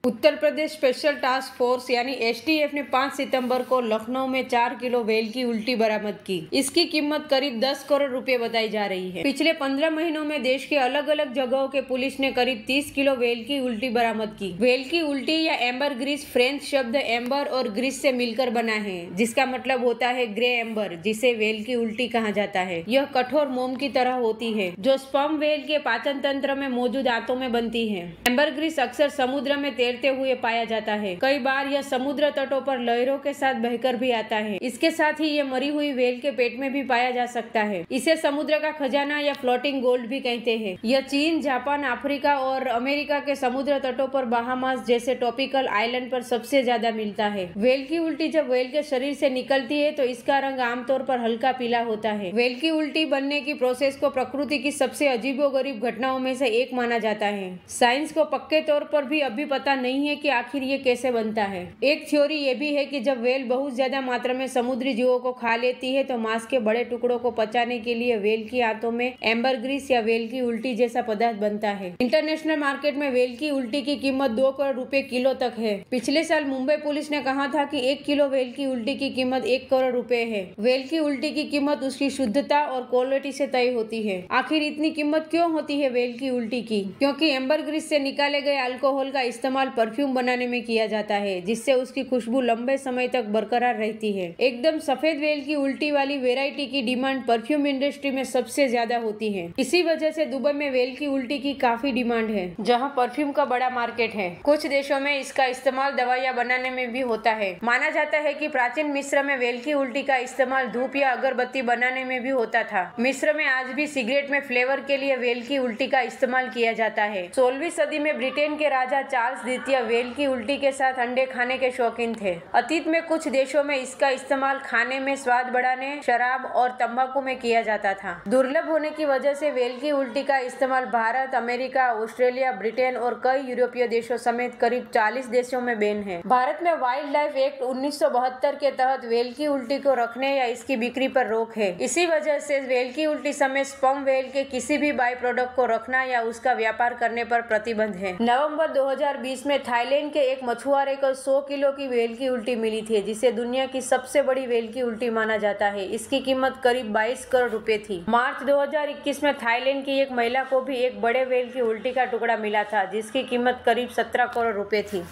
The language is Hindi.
Uttar Pradesh special task force यानी एसटीएफ ने 5 सितंबर को लखनऊ में 4 किलो व्हेल की उल्टी बरामद की। इसकी कीमत करीब 10 करोड़ रुपए बताई जा रही है। पिछले 15 महीनों में देश के अलग अलग जगहों के पुलिस ने करीब 30 किलो व्हेल की उल्टी बरामद की। व्हेल की उल्टी या एम्बर ग्रीस फ्रेंच शब्द एम्बर और ग्रीस से मिलकर बना है, जिसका मतलब होता है ग्रे एम्बर, जिसे व्हेल की उल्टी कहा जाता है। यह कठोर मोम की तरह होती है जो स्पर्म व्हेल के पाचन तंत्र में मौजूद आंतों में बनती है। एम्बर ग्रीस अक्सर समुद्र में तैरते हुए पाया जाता है। कई बार यह समुद्र तटों पर लहरों के साथ बहकर भी आता है। इसके साथ ही ये मरी हुई व्हेल के पेट में भी पाया जा सकता है। इसे समुद्र का खजाना या फ्लोटिंग गोल्ड भी कहते हैं। यह चीन, जापान, अफ्रीका और अमेरिका के समुद्र तटों पर बहामास जैसे ट्रॉपिकल आइलैंड पर सबसे ज्यादा मिलता है। व्हेल की उल्टी जब व्हेल के शरीर से निकलती है तो इसका रंग आमतौर पर हल्का पीला होता है। व्हेल की उल्टी बनने की प्रोसेस को प्रकृति की सबसे अजीबोगरीब घटनाओं में से एक माना जाता है। साइंस को पक्के तौर पर भी अभी पता नहीं है कि आखिर ये कैसे बनता है। एक थ्योरी ये भी है कि जब व्हेल बहुत ज्यादा मात्रा में समुद्री जीवों को खा लेती है तो मांस के बड़े टुकड़ों को पचाने के लिए व्हेल की आंतों में एम्बर ग्रीस या व्हेल की उल्टी जैसा पदार्थ बनता है। इंटरनेशनल मार्केट में व्हेल की उल्टी की कीमत 2 करोड़ रुपए किलो तक है। पिछले साल मुंबई पुलिस ने कहा था कि 1 किलो व्हेल की उल्टी की कीमत 1 करोड़ रुपए है। व्हेल की उल्टी की कीमत उसकी शुद्धता और क्वालिटी से तय होती है। आखिर इतनी कीमत क्यों होती है व्हेल की उल्टी की? क्योंकि एम्बर ग्रीस से निकाले गए अल्कोहल का इस्तेमाल परफ्यूम बनाने में किया जाता है, जिससे उसकी खुशबू लंबे समय तक बरकरार रहती है। एकदम सफेद व्हेल की उल्टी वाली वेराइटी की डिमांड परफ्यूम इंडस्ट्री में सबसे ज्यादा होती है। इसी वजह से दुबई में व्हेल की उल्टी की काफी डिमांड है, जहां परफ्यूम का बड़ा मार्केट है। कुछ देशों में इसका इस्तेमाल दवाइयां बनाने में भी होता है। माना जाता है कि प्राचीन मिस्र में व्हेल की उल्टी का इस्तेमाल धूप या अगरबत्ती बनाने में भी होता था। मिस्र में आज भी सिगरेट में फ्लेवर के लिए व्हेल की उल्टी का इस्तेमाल किया जाता है। 16वीं सदी में ब्रिटेन के राजा चार्ल्स द्वितीय व्हेल की उल्टी के साथ अंडे खाने के शौकीन थे। अतीत में कुछ देशों में इसका इस्तेमाल खाने में स्वाद बढ़ाने, शराब और तंबाकू में किया जाता था। दुर्लभ होने की वजह से व्हेल की उल्टी का इस्तेमाल भारत, अमेरिका, ऑस्ट्रेलिया, ब्रिटेन और कई यूरोपीय देशों समेत करीब 40 देशों में बैन है। भारत में वाइल्ड लाइफ एक्ट 1972 के तहत व्हेल की उल्टी को रखने या इसकी बिक्री पर रोक है। इसी वजह से व्हेल की उल्टी समेत स्पर्म व्हेल के किसी भी बाई प्रोडक्ट को रखना या उसका व्यापार करने पर प्रतिबंध है। नवंबर 2020 में थाईलैंड के एक मछुआरे को 100 किलो की व्हेल की उल्टी मिली थी, जिसे दुनिया की सबसे बड़ी व्हेल की उल्टी माना जाता है। इसकी कीमत करीब 22 करोड़ रुपए थी। मार्च 2021 में थाईलैंड की एक महिला को भी एक बड़े व्हेल की उल्टी का टुकड़ा मिला था, जिसकी कीमत करीब 17 करोड़ रुपए थी।